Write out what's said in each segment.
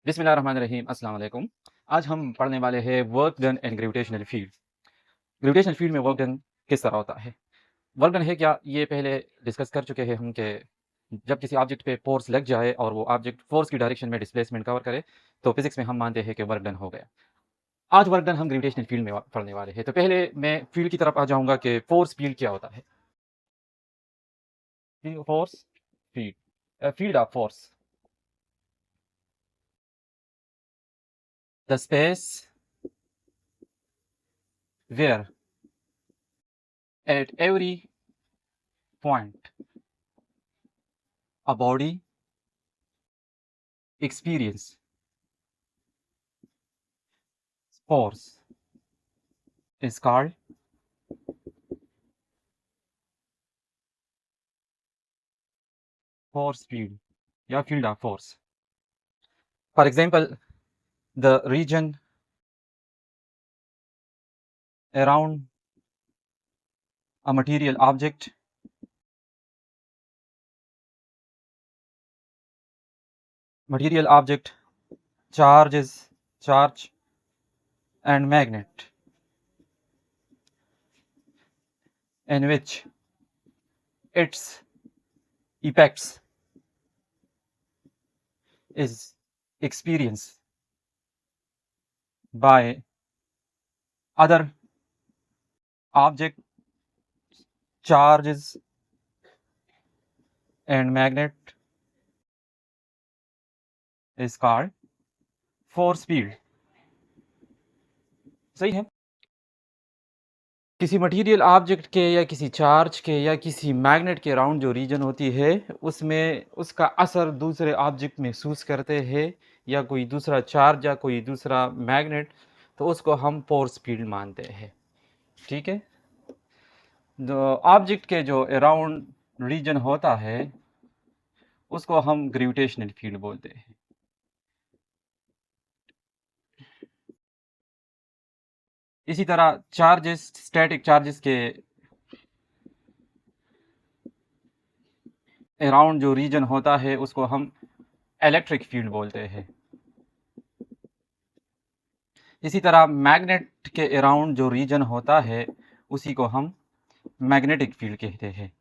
बिस्मिल्लाहिर्रहमानिर्रहीम अस्सलाम वालेकुम। आज हम पढ़ने वाले हैं work done and gravitational field. Gravitational field में वर्क डन किस तरह होता है? वर्क डन है क्या, ये पहले डिस्कस कर चुके हैं हम कि जब किसी ऑब्जेक्ट पे फोर्स लग जाए और वो ऑब्जेक्ट फोर्स की डायरेक्शन में डिस्प्लेसमेंट कवर करे तो फिजिक्स में हम मानते हैं कि वर्क डन हो गया। आज वर्क डन हम ग्रेविटेशनल फील्ड में पढ़ने वाले हैं। तो पहले मैं फील्ड की तरफ आ जाऊंगा कि फोर्स फील्ड क्या होता है। Force field, field of force, the space where at every point a body experience force is called force field या field of force. For example, the region around a material object charge and magnet in which its effects is experienced by other object, charges and magnet is called force field. सही है। किसी material object के या किसी charge के या किसी magnet के अराउंड जो रीजन होती है उसमें उसका असर दूसरे ऑब्जेक्ट महसूस करते हैं या कोई दूसरा चार्ज या कोई दूसरा मैग्नेट, तो उसको हम फोर्स फील्ड मानते हैं। ठीक है। जो ऑब्जेक्ट के जो अराउंड रीजन होता है उसको हम ग्रेविटेशनल फील्ड बोलते हैं। इसी तरह चार्जेस, स्टैटिक चार्जेस के अराउंड जो रीजन होता है उसको हम इलेक्ट्रिक फील्ड बोलते हैं। इसी तरह मैग्नेट के अराउंड जो रीजन होता है उसी को हम मैग्नेटिक फील्ड कहते हैं।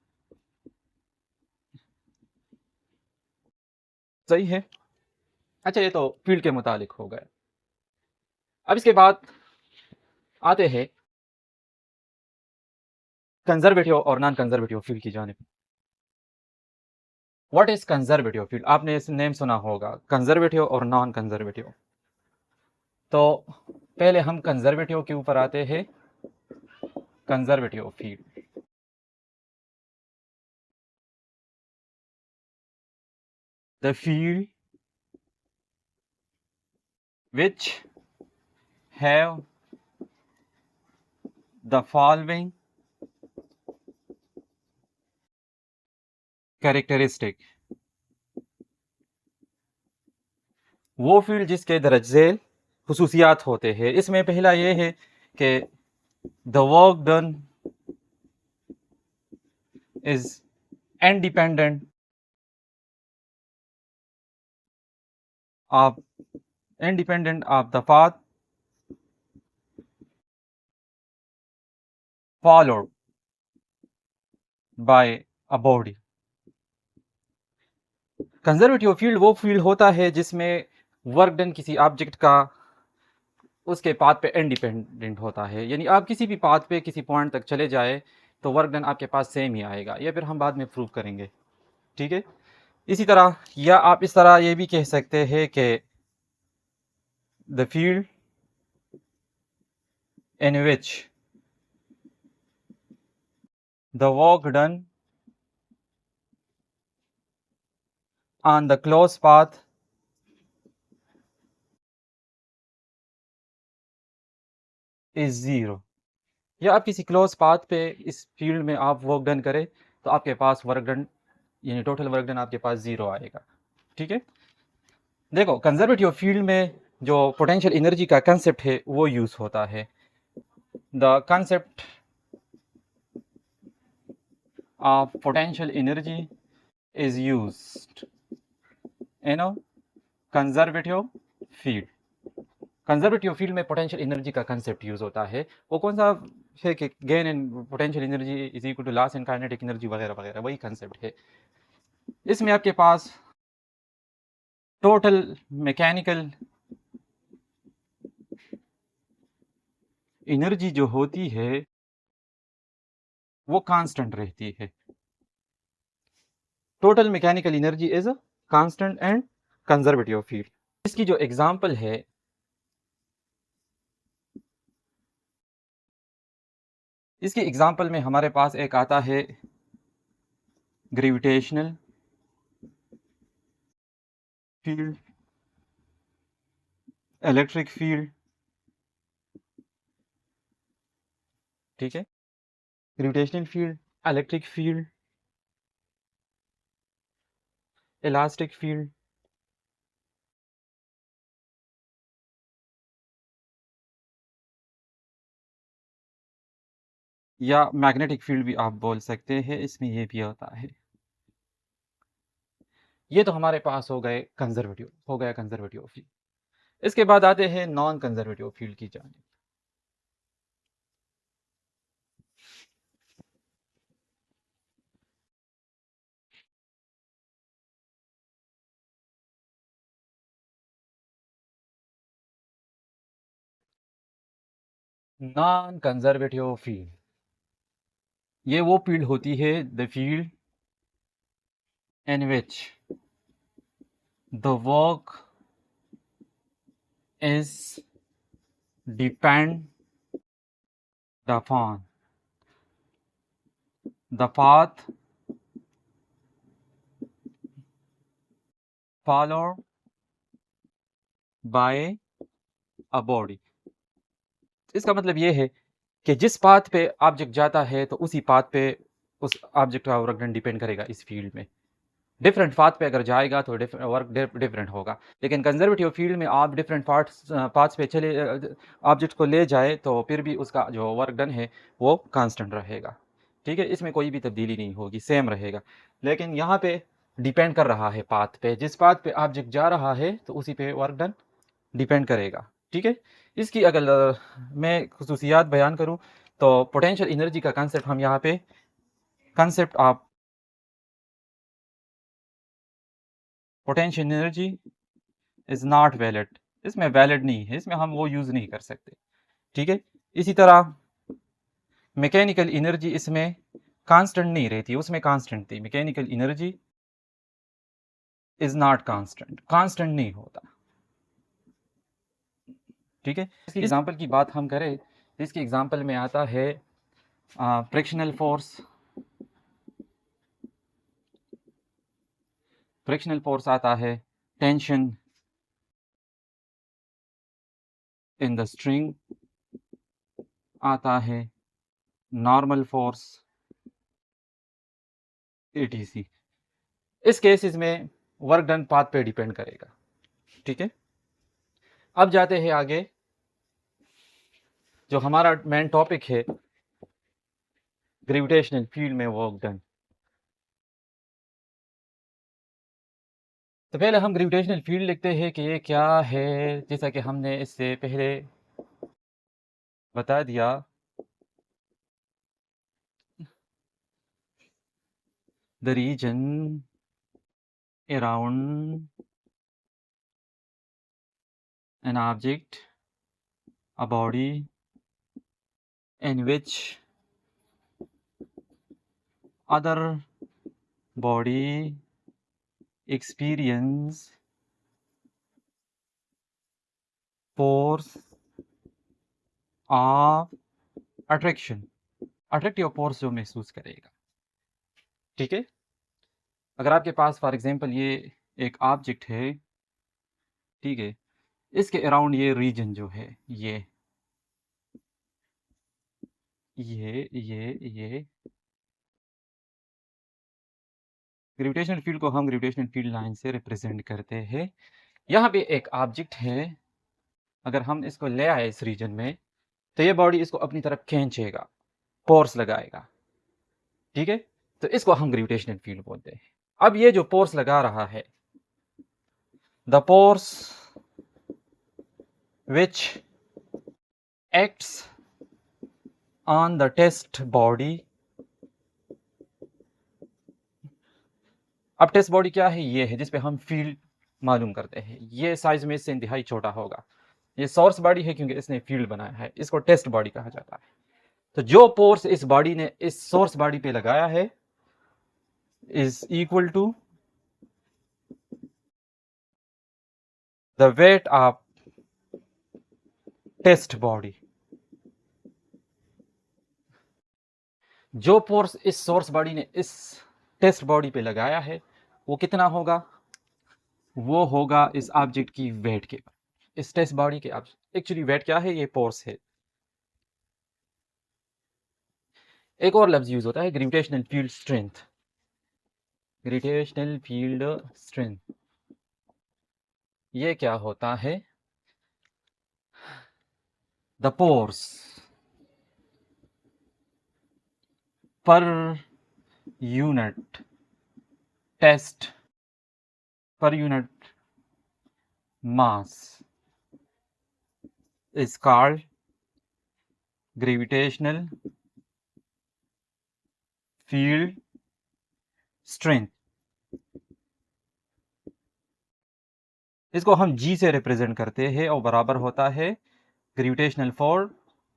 सही है। अच्छा, ये तो फील्ड के मुतालिक हो गया। अब इसके बाद आते हैं कंजर्वेटिव और नॉन कंजर्वेटिव फील्ड की जानिब। What is conservative field? आपने इस नेम सुना होगा, कंजर्वेटिव और नॉन कंजर्वेटिव। तो पहले हम कंजर्वेटिव के ऊपर आते हैं। Conservative field, the field which have the following characteristic। वो फील्ड जिसके दरअज़ेल खुसूसियात होते हैं। इसमें पहला ये है कि the work done is independent of the path followed by a body. Conservative field वो फील्ड होता है जिसमें वर्क डन किसी ऑब्जेक्ट का उसके पाथ पे इंडिपेंडेंट होता है, यानी आप किसी भी पाथ पे किसी पॉइंट तक चले जाए तो वर्क डन आपके पास सेम ही आएगा। ये फिर हम बाद में प्रूव करेंगे। ठीक है। इसी तरह या आप इस तरह ये भी कह सकते हैं कि the field in which the work done on the close path is zero. या आप किसी क्लोज पाथ पे इस फील्ड में आप वर्क डन करें तो आपके पास वर्क डन यानी टोटल वर्क डन आपके पास ज़ीरो आएगा। ठीक है। देखो, कंजर्वेटिव फील्ड में जो पोटेंशियल एनर्जी का कंसेप्ट है वो यूज़ होता है। The concept of potential energy is used in a conservative field. Conservative field में पोटेंशियल एनर्जी का कंसेप्ट यूज होता है। वो कौन सा है कि gain in potential energy is equal to loss in kinetic energy वगैरह वगैरह, वही कंसेप्ट है। इसमें आपके पास टोटल मैकेनिकल एनर्जी जो होती है वो कांस्टेंट रहती है। Total mechanical energy is a constant and conservative field. इसकी जो एग्जांपल है, इसकी एग्जांपल में हमारे पास एक आता है ग्रेविटेशनल फील्ड, इलेक्ट्रिक फील्ड, ठीक है, gravitational field, electric field, elastic field, या मैग्नेटिक फील्ड भी आप बोल सकते हैं। इसमें ये भी होता है। ये तो हमारे पास हो गए कंजर्वेटिव, हो गया कंजर्वेटिव फील्ड। इसके बाद आते हैं नॉन कंजर्वेटिव फील्ड की जानिब। नॉन कंजर्वेटिव फील्ड, ये वो फील्ड होती है, the field in which the work is depend upon the path followed by a body। इसका मतलब ये है कि जिस पाथ पे ऑब्जेक्ट जाता है तो उसी पाथ पे उस ऑब्जेक्ट का वर्क डन डिपेंड करेगा। इस फील्ड में डिफरेंट पाथ पे अगर जाएगा तो वर्क डिफरेंट होगा, लेकिन कंजर्वेटिव फील्ड में आप डिफरेंट पाथ्स पे चले ऑब्जेक्ट को ले जाए तो फिर भी उसका जो वर्क डन है वो कांस्टेंट रहेगा, ठीक है, इसमें कोई भी तब्दीली नहीं होगी, सेम रहेगा। लेकिन यहाँ पे डिपेंड कर रहा है पाथ पे, जिस पाथ पे ऑब्जेक्ट जा रहा है तो उसी पे वर्क डन डिपेंड करेगा, ठीक है। इसकी अगर मैं खुसूसियात बयान करूँ तो पोटेंशियल एनर्जी का कंसेप्ट हम यहाँ पे concept of potential energy is not valid, इसमें वैलिड नहीं है, इसमें हम वो यूज नहीं कर सकते, ठीक है। इसी तरह मैकेनिकल एनर्जी इसमें कांस्टेंट नहीं रहती, उसमें कांस्टेंट थी। Mechanical energy is not constant, constant नहीं होता, ठीक है। इसकी एग्जांपल की बात हम करें तो इसकी एग्जांपल में आता है फ्रिक्शनल फोर्स। फ्रिक्शनल फोर्स आता है टेंशन इन द स्ट्रिंग, आता है नॉर्मल फोर्स एटीसी। इस केसेस में वर्क डन पाथ पे डिपेंड करेगा, ठीक है। अब जाते हैं आगे, जो हमारा मेन टॉपिक है ग्रेविटेशनल फील्ड में वर्क डन। तो पहले हम ग्रेविटेशनल फील्ड लिखते हैं कि ये क्या है। जैसा कि हमने इससे पहले बता दिया, the region around an object, a body in which other body experience force of attraction, attractive force जो महसूस करेगा, ठीक है। अगर आपके पास फॉर एग्जांपल ये एक ऑब्जेक्ट है, ठीक है, इसके अराउंड ये रीजन जो है ये ग्रेविटेशनल फील्ड को हम ग्रेविटेशनल फील्ड लाइन से रिप्रेजेंट करते हैं। यहाँ पे एक ऑब्जेक्ट है, अगर हम इसको ले आए इस रीजन में तो ये बॉडी इसको अपनी तरफ खींचेगा, फोर्स लगाएगा, ठीक है। तो इसको हम ग्रेविटेशनल फील्ड बोलते हैं। अब ये जो फोर्स लगा रहा है, the force which acts on the test body। अब टेस्ट बॉडी क्या है? ये है जिस पे हम फील्ड मालूम करते हैं। ये साइज में इससे इंतहाई छोटा होगा। ये सोर्स बॉडी है क्योंकि इसने फील्ड बनाया है, इसको टेस्ट बॉडी कहा जाता है। तो जो फोर्स इस बॉडी ने इस सोर्स बॉडी पे लगाया है is equal to the weight of test body. जो फोर्स इस सोर्स बॉडी ने इस टेस्ट बॉडी पे लगाया है वो कितना होगा? वो होगा इस ऑब्जेक्ट की वेट के, इस टेस्ट बॉडी के ऑब्जेक्ट। एक्चुअली वेट क्या है? ये फोर्स है। एक और लफ्ज यूज होता है gravitational field strength. Gravitational field strength ये क्या होता है? The force per unit test per unit mass is called gravitational field strength। इसको हम G से रिप्रेजेंट करते हैं और बराबर होता है gravitational force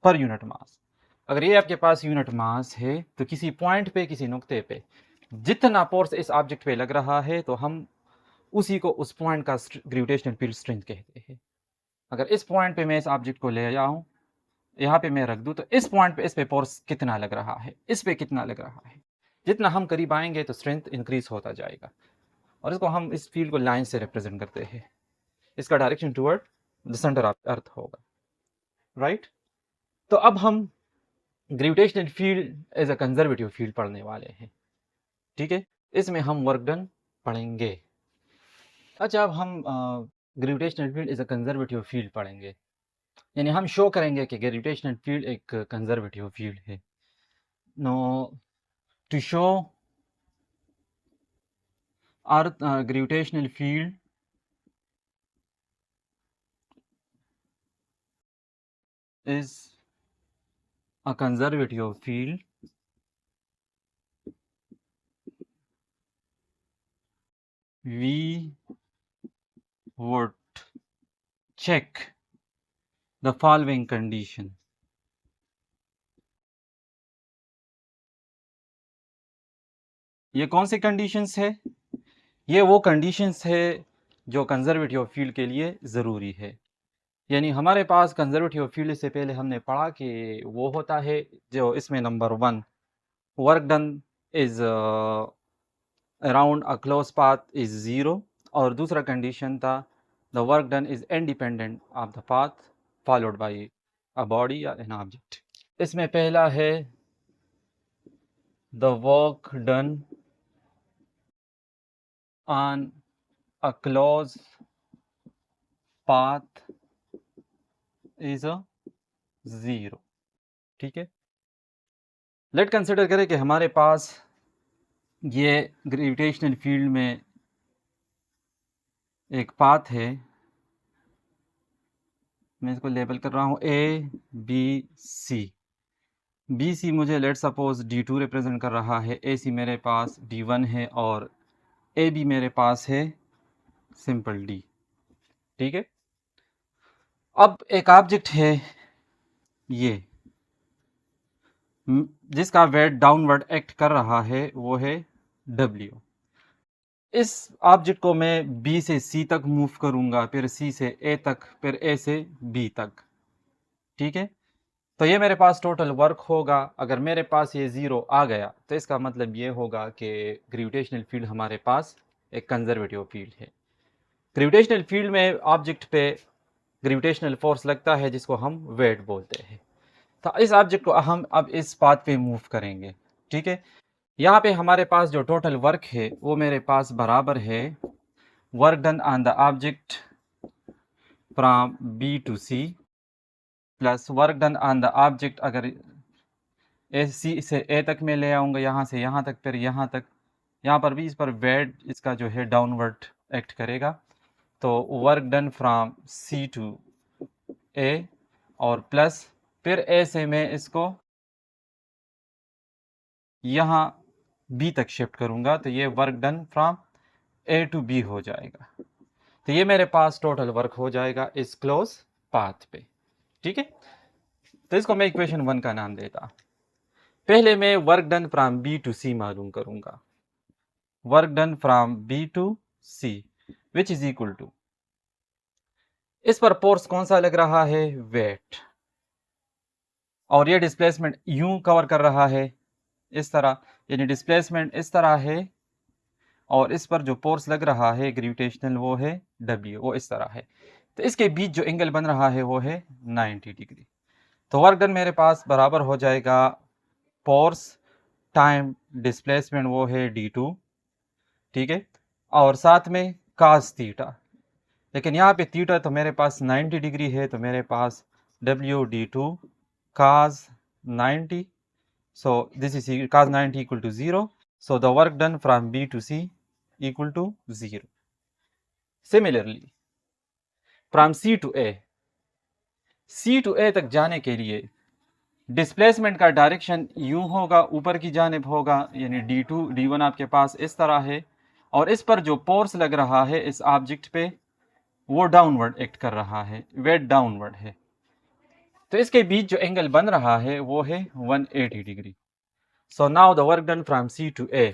per unit mass. अगर ये आपके पास यूनिट मास है तो किसी पॉइंट पे, किसी नुक्ते पे जितना फोर्स इस ऑब्जेक्ट पे लग रहा है तो हम उसी को उस पॉइंट का ग्रेविटेशनल फील्ड स्ट्रेंथ कहते हैं। अगर इस पॉइंट पे मैं इस ऑब्जेक्ट को ले जाऊं, यहाँ पे मैं रख दूं, तो इस पॉइंट पे इस पे फोर्स कितना लग रहा है, इस पे कितना लग रहा है, जितना हम करीब आएंगे तो स्ट्रेंथ इंक्रीज होता जाएगा। और इसको हम इस फील्ड को लाइन से रिप्रेजेंट करते हैं। इसका direction toward the centre of earth होगा, राइट। तो अब हम gravitational field as a conservative field पढ़ने वाले हैं, ठीक है। इसमें हम वर्क डन पढ़ेंगे। अच्छा, अब हम gravitational field as a conservative field पढ़ेंगे, यानी हम शो करेंगे कि ग्रेविटेशनल फील्ड एक कंजर्वेटिव फील्ड है। No, to show earth gravitational field is a conservative field, we would check the following condition। ये कौन सी कंडीशंस है? ये वो कंडीशंस है जो कंजर्वेटिव फील्ड के लिए ज़रूरी है। यानी हमारे पास कंजर्वेटिव फील्ड से पहले हमने पढ़ा कि वो होता है जो इसमें number 1 work done is around a close path is 0, और दूसरा कंडीशन था the work done is independent of the path followed by a body या एन ऑब्जेक्ट। इसमें पहला है the work done on a close path is a 0, ठीक है। Late consider करें कि हमारे पास ये ग्रेविटेशनल फील्ड में एक पाथ है, मैं इसको लेबल कर रहा हूँ A B C. B C मुझे लेट सपोज D2 रिप्रेजेंट कर रहा है, ए सी मेरे पास D1 है और ए बी मेरे पास है सिंपल D, ठीक है। अब एक ऑब्जेक्ट है ये जिसका वेट डाउनवर्ड एक्ट कर रहा है, वो है W। इस ऑब्जेक्ट को मैं B से C तक मूव करूंगा, फिर C से A तक, फिर A से B तक, ठीक है। तो ये मेरे पास टोटल वर्क होगा। अगर मेरे पास ये 0 आ गया तो इसका मतलब ये होगा कि ग्रेविटेशनल फील्ड हमारे पास एक कंजर्वेटिव फील्ड है। ग्रेविटेशनल फील्ड में ऑब्जेक्ट पे ग्रेविटेशनल फोर्स लगता है जिसको हम वेट बोलते हैं। तो इस ऑब्जेक्ट को हम अब इस पाथ पे मूव करेंगे, ठीक है। यहाँ पे हमारे पास जो टोटल वर्क है वो मेरे पास बराबर है work done on the object from B to C plus work done on the object, अगर C से A तक मैं ले आऊँगा, यहाँ से यहाँ तक, फिर यहाँ तक, यहाँ पर भी इस पर वेट इसका जो है डाउनवर्ड एक्ट करेगा। तो work done from C to ए और प्लस फिर ए से मैं इसको यहाँ बी तक शिफ्ट करूँगा, तो ये work done from A to B हो जाएगा। तो ये मेरे पास टोटल वर्क हो जाएगा इस क्लोज पाथ पे। ठीक है, तो इसको मैं इक्वेशन 1 का नाम देता। पहले मैं work done from B to C मालूम करूंगा। Work done from B to C which is equal to, इस पर फोर्स कौन सा लग रहा है, वेट, और ये डिस्प्लेसमेंट यूं कवर कर रहा है इस तरह, यानी डिस्प्लेसमेंट इस तरह है, और इस पर जो फोर्स लग रहा है ग्रेविटेशनल वो है W, वो इस तरह है। तो इसके बीच जो एंगल बन रहा है वो है 90 डिग्री। तो वर्क डन मेरे पास बराबर हो जाएगा फोर्स टाइम डिस्प्लेसमेंट वो है d2, ठीक है, और साथ में cos थीटा, लेकिन यहाँ पे थीटा तो मेरे पास 90 डिग्री है, तो मेरे पास W d2 cos 90, so this is cos 90 equal to 0, so the work done from B to C equal to 0. Similarly from C to A, C to A तक जाने के लिए डिस्प्लेसमेंट का डायरेक्शन यूं होगा, ऊपर की जानिब होगा, यानी d2 d1 आपके पास इस तरह है, और इस पर जो फोर्स लग रहा है इस ऑब्जेक्ट पे वो डाउनवर्ड एक्ट कर रहा है, वेट डाउनवर्ड है। तो इसके बीच जो एंगल बन रहा है वो है 180 degree. So now the work done from C to A,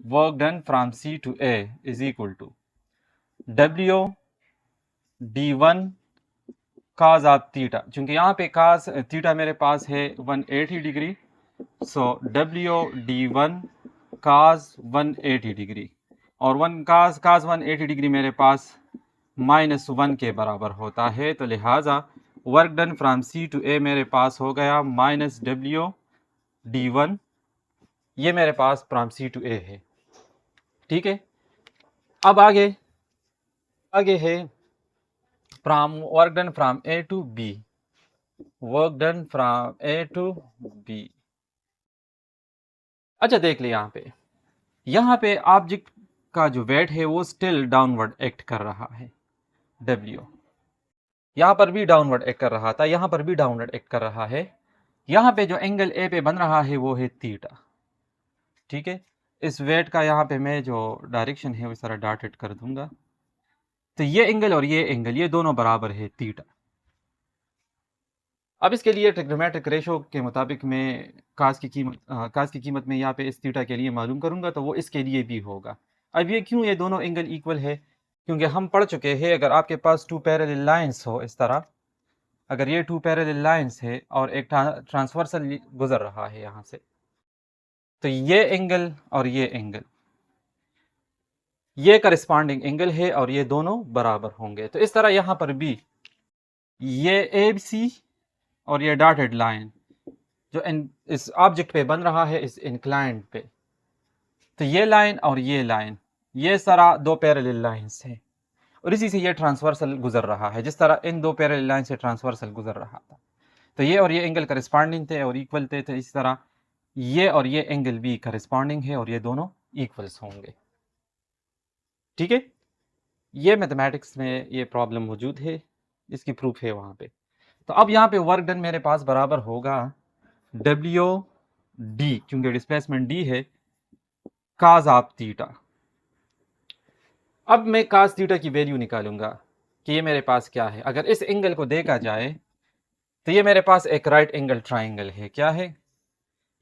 work done from C to A is equal to W d1 cos of थीटा, चूंकि यहाँ पे cos थीटा मेरे पास है 180 degree, so W d1 cos 180 degree, और 1 cos 180 डिग्री मेरे पास -1 के बराबर होता है, तो लिहाजा work done from C to A मेरे पास हो गया -W d1, ये मेरे पास फ्रॉम C to A है। ठीक है, अब आगे है from work done from A to B, work done from A to B। अच्छा देख ले, यहाँ पे ऑब्जेक्ट का जो वेट है वो स्टिल डाउनवर्ड एक्ट कर रहा है, W यहाँ पर भी डाउनवर्ड एक्ट कर रहा था, यहाँ पर भी डाउनवर्ड एक्ट कर रहा है। यहाँ पे जो एंगल ए पे बन रहा है वो है थीटा। ठीक है, इस वेट का यहाँ पे मैं जो डायरेक्शन है वो इस तरह डॉटेड कर दूंगा, तो ये एंगल और ये एंगल ये दोनों बराबर है थीटा। अब इसके लिए ट्रिग्नोमेट्रिक रेशो के मुताबिक मैं कास की कीमत में यहाँ पे इस थीटा के लिए मालूम करूंगा, तो वो इसके लिए भी होगा। अब ये क्यों ये दोनों एंगल इक्वल है, क्योंकि हम पढ़ चुके हैं अगर आपके पास 2 पैरेलल लाइंस हो इस तरह, अगर ये 2 पैरेलल लाइंस है और एक ट्रांसवर्सल गुजर रहा है यहाँ से, तो ये एंगल और ये एंगल ये करस्पॉन्डिंग एंगल है और ये दोनों बराबर होंगे। तो इस तरह यहाँ पर भी ये ABC और ये डॉटेड लाइन जो इस ऑब्जेक्ट पे बन रहा है इस इंक्लाइंड पे, तो ये लाइन और ये लाइन ये सारा 2 पैरेलल लाइंस हैं, और इसी से ये ट्रांसवर्सल गुजर रहा है, जिस तरह इन 2 पैरेलल लाइन से ट्रांसवर्सल गुजर रहा था। तो ये और ये एंगल करस्पॉन्डिंग थे और इक्वल थे, तो इस तरह ये और ये एंगल भी करस्पॉन्डिंग है और ये दोनों इक्वल्स होंगे। ठीक है, ये मैथमेटिक्स में ये प्रॉब्लम मौजूद है, इसकी प्रूफ है वहाँ पे। तो अब यहाँ पे वर्क डन मेरे पास बराबर होगा W D, क्योंकि डिस्प्लेसमेंट D है, काज ऑफ थीटा। अब मैं काज थीटा की वैल्यू निकालूंगा कि ये मेरे पास क्या है। अगर इस एंगल को देखा जाए तो ये मेरे पास एक राइट एंगल ट्राइंगल है। क्या है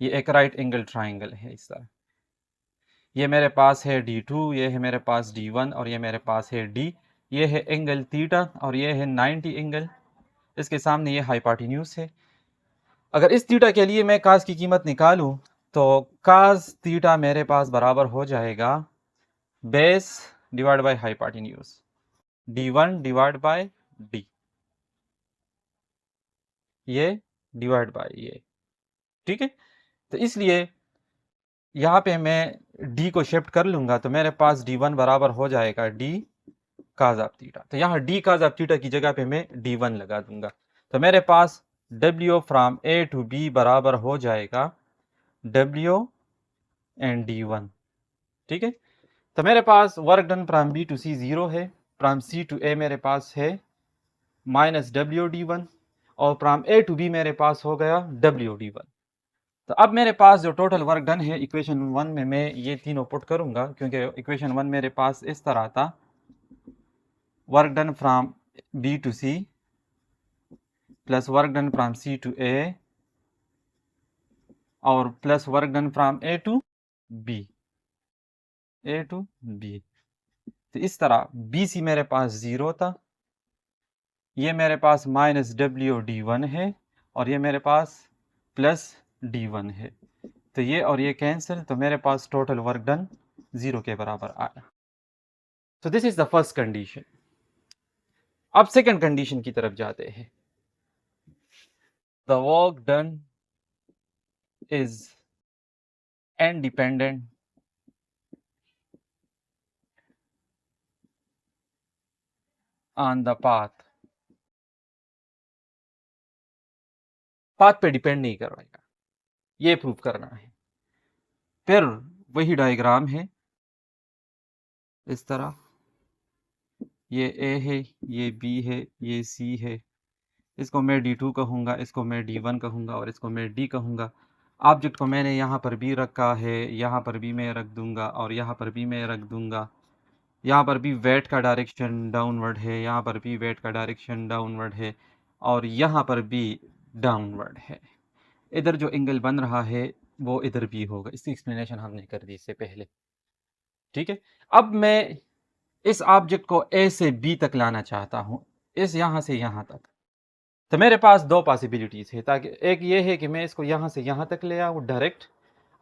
ये? एक राइट एंगल ट्राइंगल है इस तरह। ये मेरे पास है D2, ये है मेरे पास D1 और ये मेरे पास है D। ये है एंगल थीटा और ये है 90 एंगल, इसके सामने ये हाइपोटेन्यूज है। अगर इस थीटा के लिए मैं काज की कीमत निकालूं तो काज थीटा मेरे पास बराबर हो जाएगा base divide by hypotenuse, D1 divide by D, ये डिवाइड बाय ये। ठीक है, तो इसलिए यहाँ पे मैं D को शिफ्ट कर लूंगा तो मेरे पास D1 बराबर हो जाएगा D काज ऑफ थीटा। तो यहाँ D काज ऑफ थीटा की जगह पे मैं D1 लगा दूंगा, तो मेरे पास W from A to B बराबर हो जाएगा W एंड D1। ठीक है, तो मेरे पास work done from B to C 0 है, फ्रॉम C to A मेरे पास है माइनस डब्ल्यू डी वन, और फ्रॉम ए टू बी मेरे पास हो गया डब्ल्यू डी वन। तो अब मेरे पास जो टोटल वर्क डन है इक्वेशन 1 में मैं ये तीनों पुट करूंगा, क्योंकि इक्वेशन 1 मेरे पास इस तरह था, work done from B to C plus work done from C to A और plus work done from A to B, A to B. तो इस तरह बी सी मेरे पास 0 था, ये मेरे पास माइनस डब्ल्यू डी वन है और ये मेरे पास प्लस डी वन है। तो ये और ये कैंसिल, तो मेरे पास टोटल वर्क डन 0 के बराबर आया। तो this is the first condition. अब सेकंड कंडीशन की तरफ जाते हैं। The work done is independent on the path, path पे डिपेंड नहीं करेगा, ये प्रूव करना है। फिर वही डायग्राम है इस तरह, ये ए है, ये बी है, ये सी है, इसको मैं D2 कहूँगा, इसको मैं D1 कहूँगा और इसको मैं D कहूँगा। ऑब्जेक्ट को मैंने यहाँ पर भी रखा है, यहाँ पर भी मैं रख दूँगा और यहाँ पर भी मैं रख दूँगा। यहाँ पर भी वेट का डायरेक्शन डाउनवर्ड है, यहाँ पर भी वेट का डायरेक्शन डाउनवर्ड है और यहाँ पर भी डाउनवर्ड है। इधर जो एंगल बन रहा है वो इधर भी होगा, इसकी एक्सप्लेनेशन हमने कर दी इससे पहले। ठीक है, अब मैं इस ऑब्जेक्ट को ए से बी तक लाना चाहता हूँ, इस यहाँ से यहाँ तक। तो मेरे पास दो पॉसिबिलिटीज़ है, ताकि एक ये है कि मैं इसको यहाँ से यहाँ तक ले आऊँ डायरेक्ट,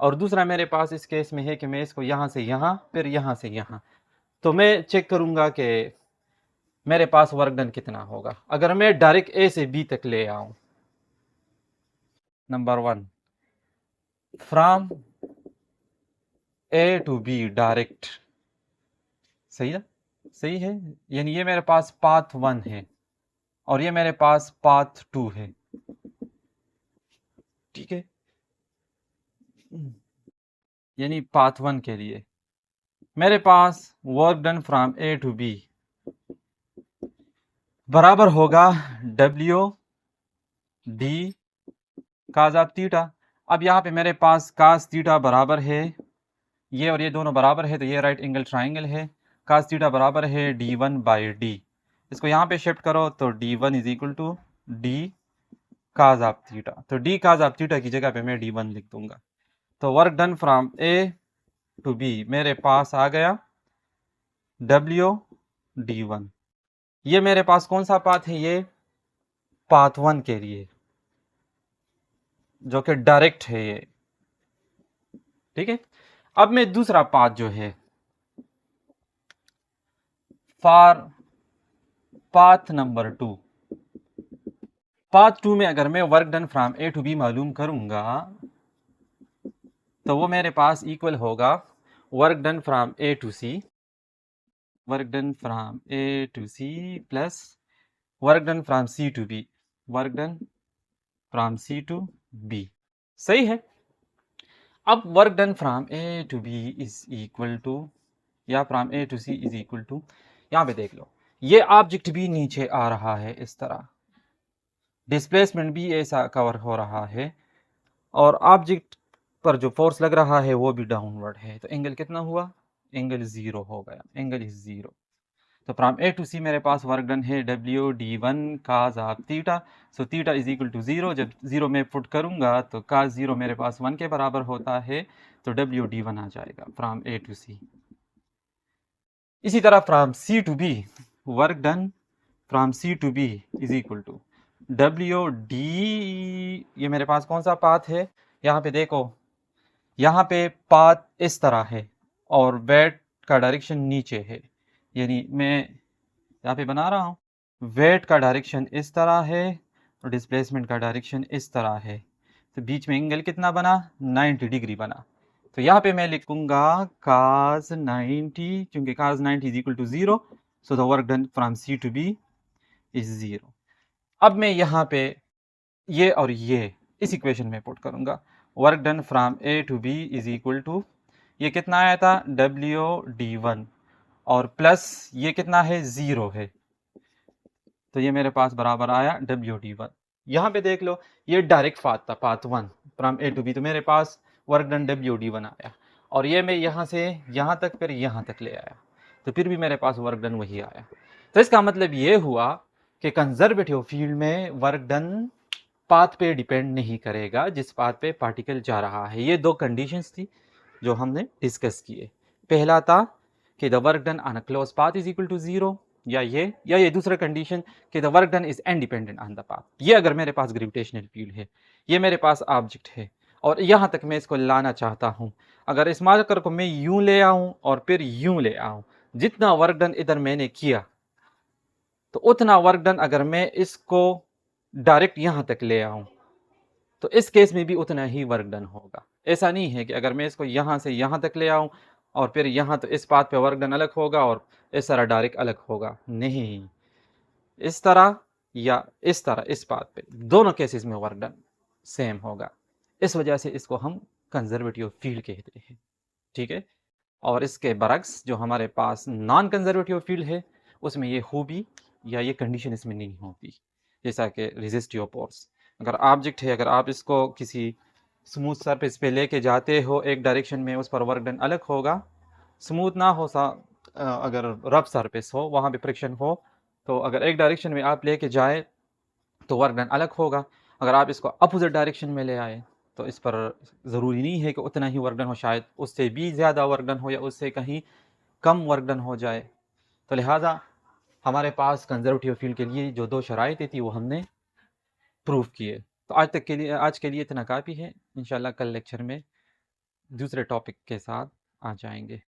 और दूसरा मेरे पास इस केस में है कि मैं इसको यहाँ से यहाँ फिर यहाँ से यहाँ। तो मैं चेक करूँगा कि मेरे पास वर्क डन कितना होगा अगर मैं डायरेक्ट ए से बी तक ले आऊँ। Number 1, from A to B direct, सही है, सही है, यानी ये मेरे पास पाथ 1 है और ये मेरे पास पाथ 2 है। ठीक है, यानी पाथ 1 के लिए मेरे पास work done from A to B बराबर होगा W D cos of theta. अब यहाँ पे मेरे पास काज थीटा बराबर है, ये और ये दोनों बराबर है, तो ये राइट एंगल ट्राइंगल है। काज थीटा बराबर है d1 बाई डी, इसको यहाँ पे शिफ्ट करो तो d1 is equal to D cos of theta. तो डी काज ऑफ थीटा की जगह पे मैं d1 लिख दूंगा। तो work done from A to B मेरे पास आ गया डब्ल्यू d1। ये मेरे पास कौन सा पाथ है, ये पाथ 1 के लिए जो कि डायरेक्ट है ये। ठीक है, अब मैं दूसरा पाथ जो है फॉर पाथ नंबर 2, पाथ 2 में अगर मैं work done from A to B मालूम करूंगा तो वो मेरे पास इक्वल होगा work done from A to C, work done from A to C plus work done from C to B, work done from C to B. सही है। अब work done from A to B is equal to, या from A to C is equal to, यहाँ पे देख लो ये object भी नीचे आ रहा है इस तरह, डिस्प्लेसमेंट भी ऐसा कवर हो रहा है और ऑब्जेक्ट पर जो फोर्स लग रहा है वो भी डाउनवर्ड है। तो एंगल कितना हुआ, एंगल 0 हो गया, एंगल इज 0। तो फ्रॉम ए टू सी मेरे पास वर्क डन है W D one cos of theta. So theta is equal to 0, जब 0 में पुट करूंगा तो काज 0 मेरे पास 1 के बराबर होता है, तो डब्ल्यू डी वन आ जाएगा फ्रॉम ए टू सी। इसी तरह from C to B work done from C to B is equal to W D, ये मेरे पास कौन सा पाथ है, यहाँ पे देखो, यहाँ पे पाथ इस तरह है और वेट का डायरेक्शन नीचे है, यानी मैं यहाँ पे बना रहा हूँ, वेट का डायरेक्शन इस तरह है और डिस्प्लेसमेंट का डायरेक्शन इस तरह है। तो बीच में एंगल कितना बना, 90 डिग्री बना। तो यहाँ पे मैं लिखूंगा cos 90, क्योंकि cos 90 is equal to 0, so the work done from C to B is 0। अब मैं यहाँ पे ये और ये इस इक्वेशन में पुट करूंगा, work done from A to B is equal to, ये कितना आया था डब्ल्यू डी वन और प्लस ये कितना है 0 है, तो ये मेरे पास बराबर आया WD1। यहाँ पे देख लो, ये डायरेक्ट पाथ था, path 1 from A to B, तो मेरे पास वर्क डन WD1 आया। और ये मैं यहाँ से यहाँ तक फिर यहाँ तक ले आया, तो फिर भी मेरे पास वर्क डन वही आया। तो इसका मतलब ये हुआ कि कंजर्वेटिव फील्ड में वर्क डन पाथ पे डिपेंड नहीं करेगा जिस पाथ पे पार्टिकल जा रहा है। ये दो कंडीशंस थी जो हमने डिस्कस किए। पहला था कि the work done on a close path is equal to 0, या ये दूसरा कंडीशन कि the work done is independent on the path. ये अगर मेरे पास ग्रेविटेशनल फील्ड है, ये मेरे पास ऑब्जेक्ट है और यहाँ तक मैं इसको लाना चाहता हूँ, अगर इस मार्कर को मैं यूं ले आऊँ और फिर यूं ले आऊँ, जितना वर्क डन इधर मैंने किया तो उतना वर्क डन अगर मैं इसको डायरेक्ट यहाँ तक ले आऊँ तो इस केस में भी उतना ही वर्क डन होगा। ऐसा नहीं है कि अगर मैं इसको यहाँ से यहाँ तक ले आऊँ और फिर यहाँ, तो इस पाथ पे वर्क डन अलग होगा और इस तरह डायरेक्ट अलग होगा। नहीं, इस तरह या इस तरह इस पाथ पे दोनों केसेस में वर्क डन सेम होगा। इस वजह से इसको हम कंजर्वेटिव फील्ड कहते हैं, ठीक है। और इसके बरक्स जो हमारे पास नॉन कंजर्वेटिव फील्ड है, उसमें ये खूबी या ये कंडीशन इसमें नहीं होती, जैसा कि रेजिस्टिव फोर्स। अगर ऑब्जेक्ट है, अगर आप इसको किसी स्मूथ सरफेस पे लेके जाते हो एक डायरेक्शन में, उस पर वर्क डन अलग होगा। स्मूथ ना हो अगर रफ सरफेस हो, वहाँ पे फ्रिक्शन हो, तो अगर एक डायरेक्शन में आप लेके जाए तो वर्क डन अलग होगा। अगर आप इसको अपोजिट डायरेक्शन में ले आए तो इस पर ज़रूरी नहीं है कि उतना ही वर्क डन हो, शायद उससे भी ज़्यादा वर्क डन हो या उससे कहीं कम वर्क डन हो जाए। तो लिहाजा हमारे पास कंजर्वेटिव फील्ड के लिए जो दो शराइतें थी वो हमने प्रूव किए। तो आज के लिए इतना काफ़ी है। इंशाल्लाह कल लेक्चर में दूसरे टॉपिक के साथ आ जाएंगे।